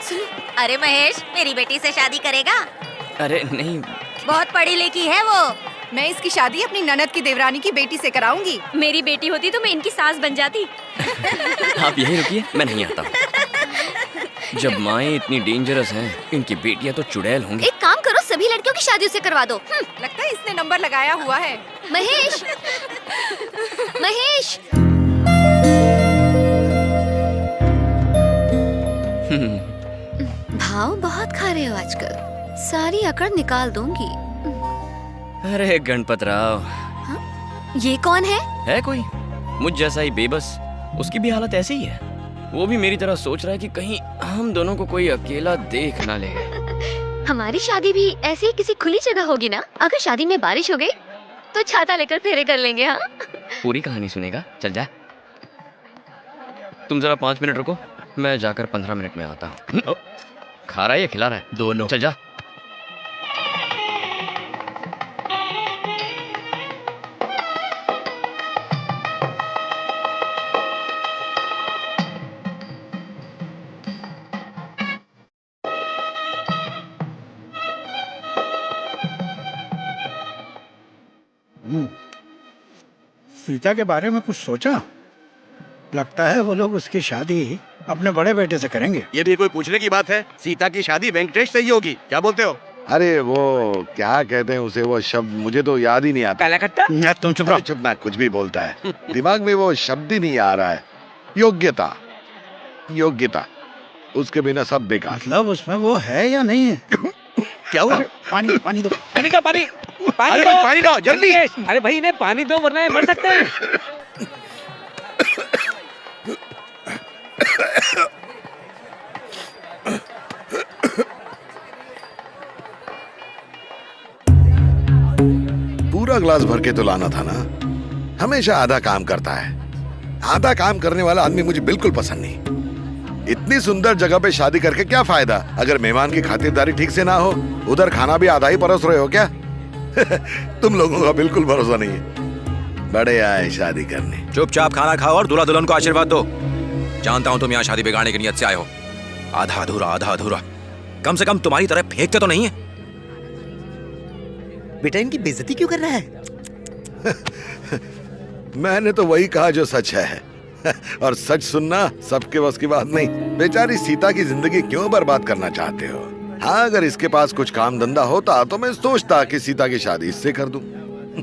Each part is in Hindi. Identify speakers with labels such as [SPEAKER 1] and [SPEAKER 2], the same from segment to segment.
[SPEAKER 1] सुनो।
[SPEAKER 2] अरे महेश, मेरी बेटी से शादी करेगा?
[SPEAKER 3] अरे नहीं।
[SPEAKER 2] बहुत पढ़ी लिखी है वो।
[SPEAKER 1] मैं इसकी शादी अपनी ननद की देवरानी की बेटी से कराऊंगी।
[SPEAKER 4] मेरी बेटी होती तो मैं इनकी सास बन जाती।
[SPEAKER 3] आप यहीं रुकिए, मैं नहीं आता हूँ। जब माएँ इतनी डेंजरस हैं, इनकी बेटियां तो चुड़ैल होंगी।
[SPEAKER 4] एक काम करो, सभी लड़कियों की शादी उसे करवा दो।
[SPEAKER 1] लगता है इसने नंबर लगाया हुआ है।
[SPEAKER 4] महेश, महेश। भाव बहुत खा रहे हो आजकल, सारी अकड़ निकाल दूंगी।
[SPEAKER 3] अरे गणपत राव।
[SPEAKER 4] ये कौन है?
[SPEAKER 3] है कोई मुझ जैसा ही बेबस, उसकी भी हालत ऐसी ही है। वो भी मेरी तरह सोच रहा है कि कहीं हम दोनों को कोई अकेला देख ना ले।
[SPEAKER 4] हमारी शादी भी ऐसी ही किसी खुली जगह होगी ना? अगर शादी में बारिश हो गई तो छाता लेकर फेरे कर लेंगे। हाँ,
[SPEAKER 3] पूरी कहानी सुनेगा? चल जा। तुम जरा 5 मिनट रुको, मैं जाकर 15 मिनट में आता हूँ। खा रहा है या खिला रहा है?
[SPEAKER 5] दोनों।
[SPEAKER 3] चल जा।
[SPEAKER 5] सीता के बारे में कुछ सोचा? लगता है वो लोग उसकी शादी अपने बड़े बेटे से करेंगे।
[SPEAKER 6] ये भी कोई पूछने की बात है? सीता की शादी वेंकटेश से ही होगी, क्या बोलते हो?
[SPEAKER 7] अरे वो क्या कहते हैं उसे, वो शब्द मुझे तो याद ही नहीं आता।
[SPEAKER 5] तुम चुप रहो।
[SPEAKER 7] चुप ना, कुछ भी बोलता है। दिमाग में वो शब्द ही नहीं आ रहा है। योग्यता, योग्यता, उसके बिना सब बेकार।
[SPEAKER 5] मतलब उसमें वो है या नहीं है?
[SPEAKER 6] क्या हुआ?
[SPEAKER 5] पानी पानी दो।
[SPEAKER 8] पानी दो, पानी
[SPEAKER 6] अरे
[SPEAKER 8] दो।
[SPEAKER 6] पानी दो जल्दी।
[SPEAKER 8] अरे भाई इन्हें पानी दो वरना ये मर सकते हैं।
[SPEAKER 7] पूरा ग्लास भर के तो लाना था ना। हमेशा आधा काम करता है। आधा काम करने वाला आदमी मुझे बिल्कुल पसंद नहीं। इतनी सुंदर जगह पे शादी करके क्या फायदा अगर मेहमान की खातिरदारी ठीक से ना हो। उधर खाना भी आधा ही परोस रहे हो क्या? तुम लोगों का बिल्कुल भरोसा नहीं है। बड़े आए शादी करने।
[SPEAKER 9] चुपचाप खाना खाओ और दूल्हा दुल्हन को आशीर्वाद दो। जानता हूं तुम यहाँ शादी बिगाड़ने की नियत से आए हो। आधा अधूरा, आधा अधूरा। कम से कम तुम्हारी तरह फेंकते तो नहीं है।
[SPEAKER 6] बेटा इनकी बेइज्जती क्यों कर रहा है?
[SPEAKER 7] मैंने तो वही कहा जो सच है। और सच सुनना सबके बस की बात नहीं। बेचारी सीता की जिंदगी क्यों बर्बाद करना चाहते हो? हाँ, अगर इसके पास कुछ काम धंधा होता तो मैं सोचता कि सीता की शादी इससे कर दूं।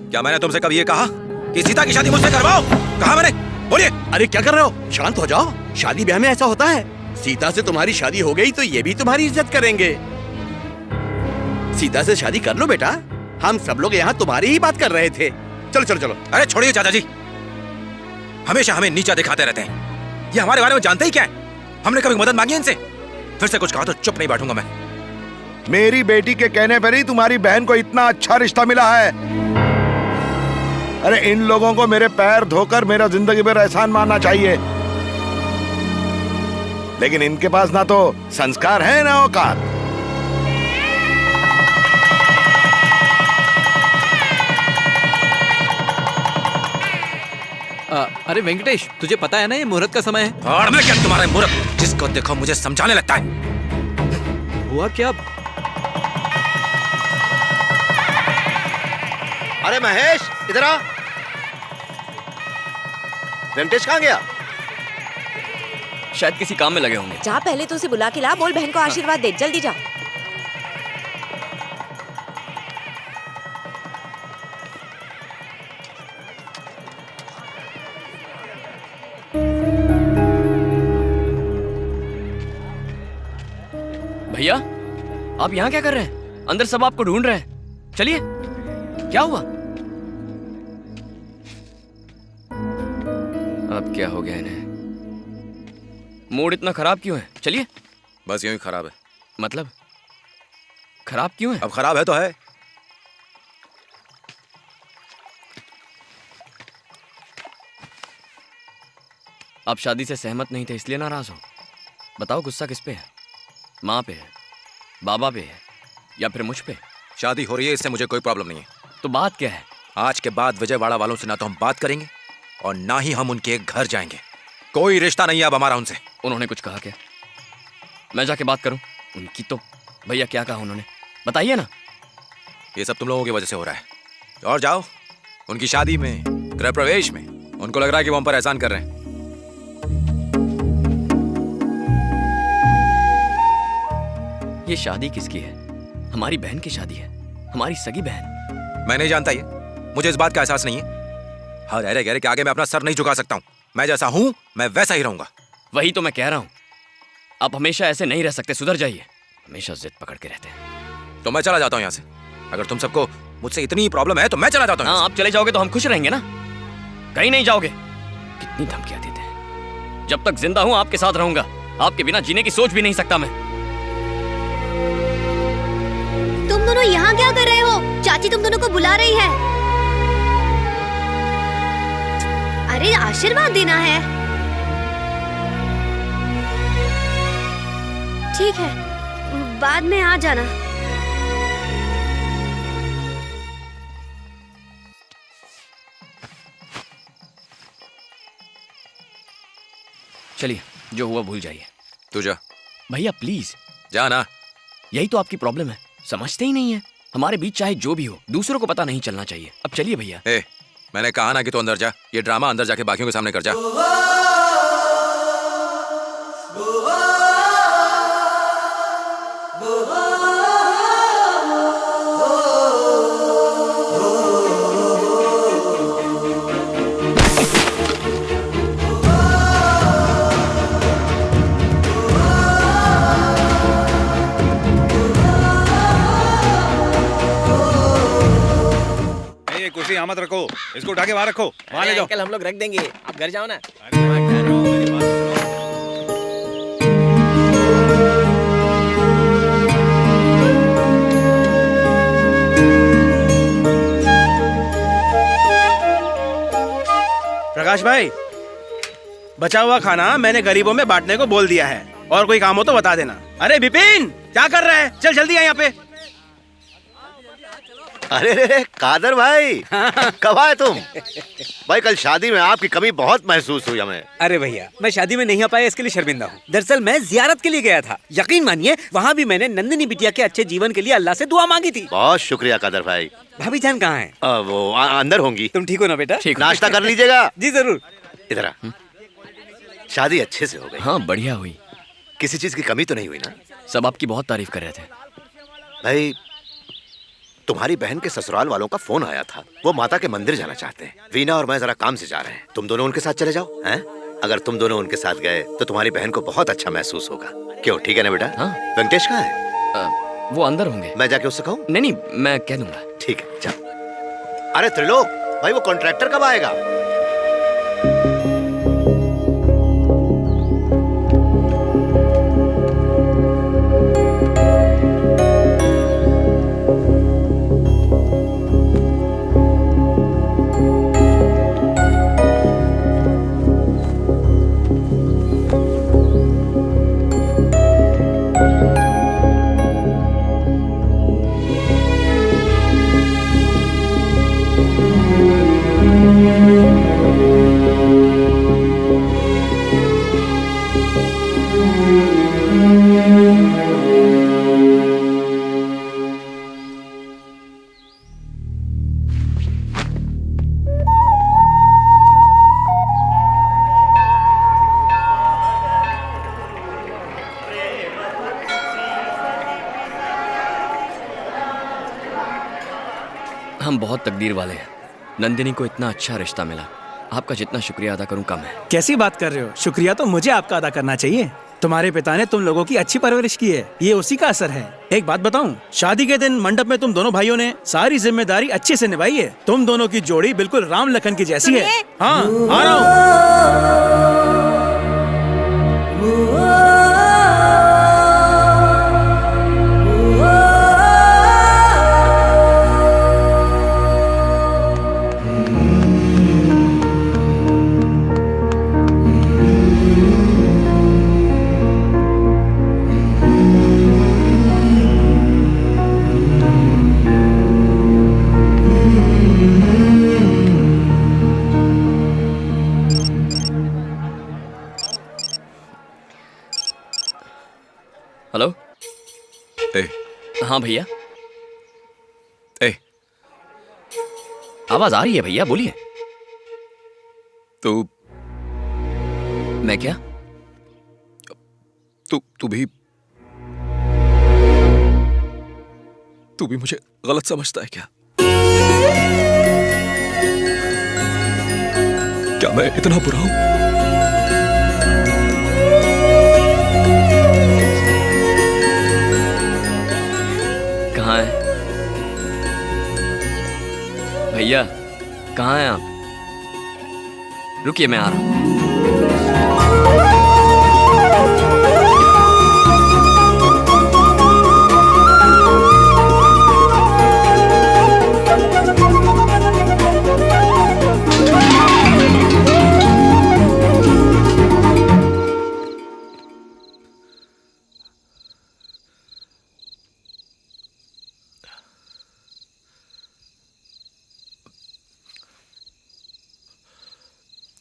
[SPEAKER 9] क्या मैंने तुमसे कभी ये कहा कि सीता की शादी मुझसे करवाओ? कहा मैंने? बोलिए।
[SPEAKER 6] अरे क्या कर रहे हो? शांत हो जाओ। शादी ब्याह में ऐसा होता है। सीता से तुम्हारी शादी हो गई तो ये भी तुम्हारी इज्जत करेंगे। सीता से शादी कर लो बेटा। हम सब लोग यहाँ तुम्हारी ही बात कर रहे थे। चलो चलो चलो।
[SPEAKER 9] अरे छोड़िए चाचा जी, हमेशा हमें नीचा दिखाते रहते हैं। ये हमारे बारे में जानते ही क्या है? हमने कभी मदद मांगी इनसे? फिर से कुछ कहा तो चुप नहीं बैठूंगा मैं।
[SPEAKER 7] मेरी बेटी के कहने पर ही तुम्हारी बहन को इतना अच्छा रिश्ता मिला है। अरे इन लोगों को मेरे पैर धोकर मेरा जिंदगी भर एहसान मानना चाहिए। लेकिन इनके पास ना तो संस्कार है ना औकात।
[SPEAKER 8] अरे वेंकटेश, तुझे पता है ना ये मुहूर्त का समय है।
[SPEAKER 9] और मैं क्या तुम्हारे मुहूर्त? जिसको देखो मुझे समझाने लगता है।
[SPEAKER 8] हुआ क्या?
[SPEAKER 6] अरे महेश इधर आ। वेंकटेश कहाँ गया?
[SPEAKER 3] शायद किसी काम में लगे होंगे।
[SPEAKER 2] जा पहले तो उसे बुला के ला, बोल बहन को आशीर्वाद दे, जल्दी जा।
[SPEAKER 3] भैया, आप यहाँ क्या कर रहे हैं? अंदर सब आपको ढूंढ रहे हैं। चलिए। क्या हुआ? अब क्या हो गया इन्हें? मूड इतना खराब क्यों है? चलिए।
[SPEAKER 9] बस यूं ही खराब है।
[SPEAKER 3] मतलब खराब क्यों है?
[SPEAKER 9] अब खराब है तो है।
[SPEAKER 3] आप शादी से सहमत नहीं थे इसलिए नाराज हो? बताओ गुस्सा किस पे है? माँ पे है, बाबा पे है, या फिर मुझ पे?
[SPEAKER 9] शादी हो रही है, इससे मुझे कोई प्रॉब्लम नहीं है।
[SPEAKER 3] तो बात क्या है?
[SPEAKER 9] आज के बाद विजयवाड़ा वालों से ना तो हम बात करेंगे और ना ही हम उनके घर जाएंगे। कोई रिश्ता नहीं है अब हमारा उनसे।
[SPEAKER 3] उन्होंने कुछ कहा क्या? मैं जाके बात करूं? उनकी तो भैया क्या कहा उन्होंने, बताइए ना।
[SPEAKER 9] ये सब तुम लोगों की वजह से हो रहा है। और जाओ उनकी शादी में, गृह प्रवेश में, उनको लग रहा है कि वो हम पर एहसान कर रहे हैं।
[SPEAKER 3] ये शादी किसकी है? हमारी बहन की शादी है, हमारी सगी बहन।
[SPEAKER 9] मैं नहीं जानता ये, मुझे इस बात का एहसास नहीं है। हाँ गहरे गहरे के आगे मैं अपना सर नहीं झुका सकता हूँ। मैं जैसा हूँ मैं वैसा ही रहूंगा।
[SPEAKER 3] वही तो मैं कह रहा हूँ, आप हमेशा ऐसे नहीं रह सकते, सुधर जाइए। हमेशा जिद पकड़ के रहते हैं।
[SPEAKER 9] तो मैं चला जाता हूँ यहाँ से। अगर तुम सबको मुझसे इतनी प्रॉब्लम है तो मैं चला जाता हूँ।
[SPEAKER 3] हाँ, आप चले जाओगे तो हम खुश रहेंगे ना, कहीं नहीं जाओगे। कितनी धमकियां देते हैं। जब तक जिंदा हूं आपके साथ रहूंगा, आपके बिना जीने की सोच भी नहीं सकता मैं।
[SPEAKER 4] तुम दोनों यहाँ क्या कर रहे हो? चाची तुम दोनों को बुला रही है। अरे आशीर्वाद देना है। ठीक है, बाद में आ जाना।
[SPEAKER 3] चलिए, जो हुआ भूल जाइए।
[SPEAKER 9] तू जा।
[SPEAKER 3] भैया प्लीज
[SPEAKER 9] जा ना।
[SPEAKER 3] यही तो आपकी प्रॉब्लम है, समझते ही नहीं है। हमारे बीच चाहे जो भी हो, दूसरों को पता नहीं चलना चाहिए। अब चलिए भैया।
[SPEAKER 9] ए, मैंने कहा ना कि तू अंदर जा। ये ड्रामा अंदर जाके बाकियों के सामने कर जा।
[SPEAKER 10] कुर्सी यहाँ मत रखो, इसको उठा के वहाँ रखो, वहाँ ले जाओ।
[SPEAKER 8] अंकल हम लोग रख देंगे, आप घर जाओ ना।
[SPEAKER 10] प्रकाश भाई, बचा हुआ खाना मैंने गरीबों में बांटने को बोल दिया है, और कोई काम हो तो बता देना। अरे विपिन, क्या कर रहा है? चल जल्दी आ यहाँ पे।
[SPEAKER 11] अरे रे कादर भाई, कब आए तुम? भाई कल शादी में आपकी कमी बहुत महसूस हुई हमें।
[SPEAKER 8] अरे भैया, मैं शादी में नहीं आ पाया, इसके लिए शर्मिंदा हूँ। दरअसल मैं जियारत के लिए गया था। यकीन मानिए, वहाँ भी मैंने नंदिनी बिटिया के अच्छे जीवन के लिए अल्लाह से दुआ मांगी थी।
[SPEAKER 11] बहुत शुक्रिया कादर भाई।
[SPEAKER 8] भाभी जान कहाँ है?
[SPEAKER 11] वो अंदर होंगी।
[SPEAKER 8] तुम ठीक हो ना बेटा?
[SPEAKER 3] ठीक।
[SPEAKER 11] नाश्ता कर लीजिएगा।
[SPEAKER 8] जी जरूर।
[SPEAKER 11] इधर आ। शादी अच्छे से हो गई?
[SPEAKER 3] हाँ बढ़िया हुई।
[SPEAKER 11] किसी चीज की कमी तो नहीं हुई ना?
[SPEAKER 3] सब आपकी बहुत तारीफ कर रहे थे।
[SPEAKER 11] भाई तुम्हारी बहन के ससुराल वालों का फोन आया था, वो माता के मंदिर जाना चाहते हैं। वीना और मैं जरा काम से जा रहे हैं, तुम दोनों उनके साथ चले जाओ। हैं? अगर तुम दोनों उनके साथ गए तो तुम्हारी बहन को बहुत अच्छा महसूस होगा। क्यों, ठीक है ना बेटा?
[SPEAKER 3] हाँ।
[SPEAKER 11] वेंकटेश कहाँ है?
[SPEAKER 3] वो अंदर होंगे।
[SPEAKER 11] मैं जाके उससे कहूँ?
[SPEAKER 3] नहीं, मैं कह दूंगा।
[SPEAKER 11] ठीक है, जाओ। अरे त्रिलोक भाई, वो कॉन्ट्रैक्टर कब आएगा?
[SPEAKER 3] हम बहुत तकदीर वाले हैं, नंदिनी को इतना अच्छा रिश्ता मिला। आपका जितना शुक्रिया अदा करूं कम है।
[SPEAKER 10] कैसी बात कर रहे हो? शुक्रिया तो मुझे आपका अदा करना चाहिए। तुम्हारे पिता ने तुम लोगों की अच्छी परवरिश की है, ये उसी का असर है। एक बात बताऊं, शादी के दिन मंडप में तुम दोनों भाइयों ने सारी जिम्मेदारी अच्छे से निभाई है। तुम दोनों की जोड़ी बिल्कुल राम लखन की जैसी है। हाँ, आ रहा हूँ।
[SPEAKER 3] हेलो।
[SPEAKER 9] ए,
[SPEAKER 3] हाँ भैया,
[SPEAKER 9] ए,
[SPEAKER 3] आवाज आ रही है भैया, बोलिए।
[SPEAKER 9] तू
[SPEAKER 3] मैं क्या?
[SPEAKER 9] तू भी मुझे गलत समझता है क्या? क्या मैं इतना बुरा हूं?
[SPEAKER 3] कहाँ है भैया? कहाँ हैं आप? रुकिए, मैं आ रहा हूँ।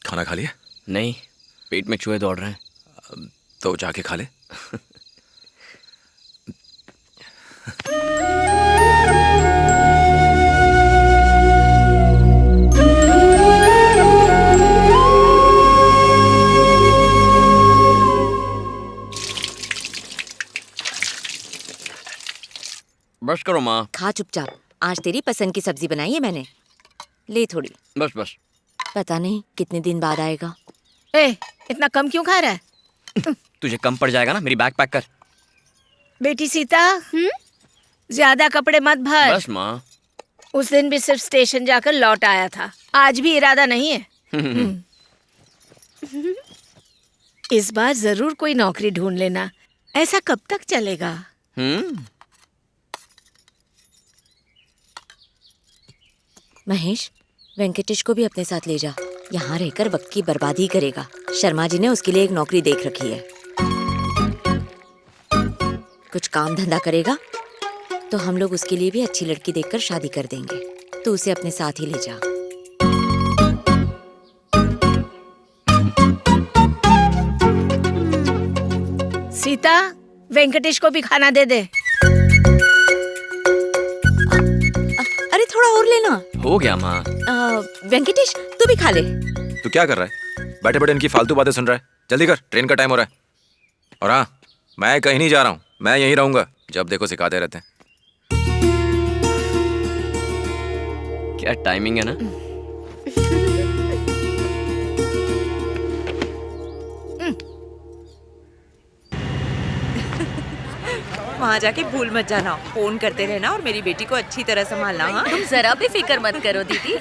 [SPEAKER 9] खाना खा लिया?
[SPEAKER 3] नहीं, पेट में चूहे दौड़ रहे हैं।
[SPEAKER 9] तो जाके खा ले।
[SPEAKER 3] बस करो माँ।
[SPEAKER 2] खा चुपचाप। आज तेरी पसंद की सब्जी बनाई है मैंने, ले थोड़ी।
[SPEAKER 3] बस बस।
[SPEAKER 2] पता नहीं कितने दिन बाद आएगा।
[SPEAKER 1] ए, इतना कम क्यों खा रहा है?
[SPEAKER 3] तुझे कम पड़ जाएगा ना, मेरी बैग पैक कर।
[SPEAKER 1] बेटी सीता, ज्यादा कपड़े मत भर।
[SPEAKER 3] बस माँ।
[SPEAKER 1] उस दिन भी सिर्फ स्टेशन जाकर लौट आया था, आज भी इरादा नहीं है। इस बार जरूर कोई नौकरी ढूंढ लेना, ऐसा कब तक चलेगा?
[SPEAKER 2] महेश, वेंकटेश को भी अपने साथ ले जा। यहाँ रहकर वक्त की बर्बादी करेगा। शर्मा जी ने उसके लिए एक नौकरी देख रखी है। कुछ काम धंधा करेगा तो हम लोग उसके लिए भी अच्छी लड़की देखकर शादी कर देंगे। तू उसे अपने साथ ही ले जा।
[SPEAKER 1] सीता, वेंकटेश को भी खाना दे दे।
[SPEAKER 2] अरे थोड़ा और लेना।
[SPEAKER 3] हो गया माँ।
[SPEAKER 2] वेंकटेश, तू भी खा ले।
[SPEAKER 9] तू क्या कर रहा है? बैठे बैठे इनकी फालतू बातें सुन रहा है। जल्दी कर, ट्रेन का टाइम हो रहा है। और हाँ, मैं कहीं नहीं जा रहा हूँ, मैं यहीं रहूंगा। जब देखो सिखाते रहते हैं।
[SPEAKER 3] क्या टाइमिंग है ना।
[SPEAKER 2] वहाँ जाके भूल मत जाना। फोन करते रहना और मेरी बेटी को अच्छी तरह संभालना। हाँ?
[SPEAKER 4] तुम जरा भी फिक्र मत करो दीदी,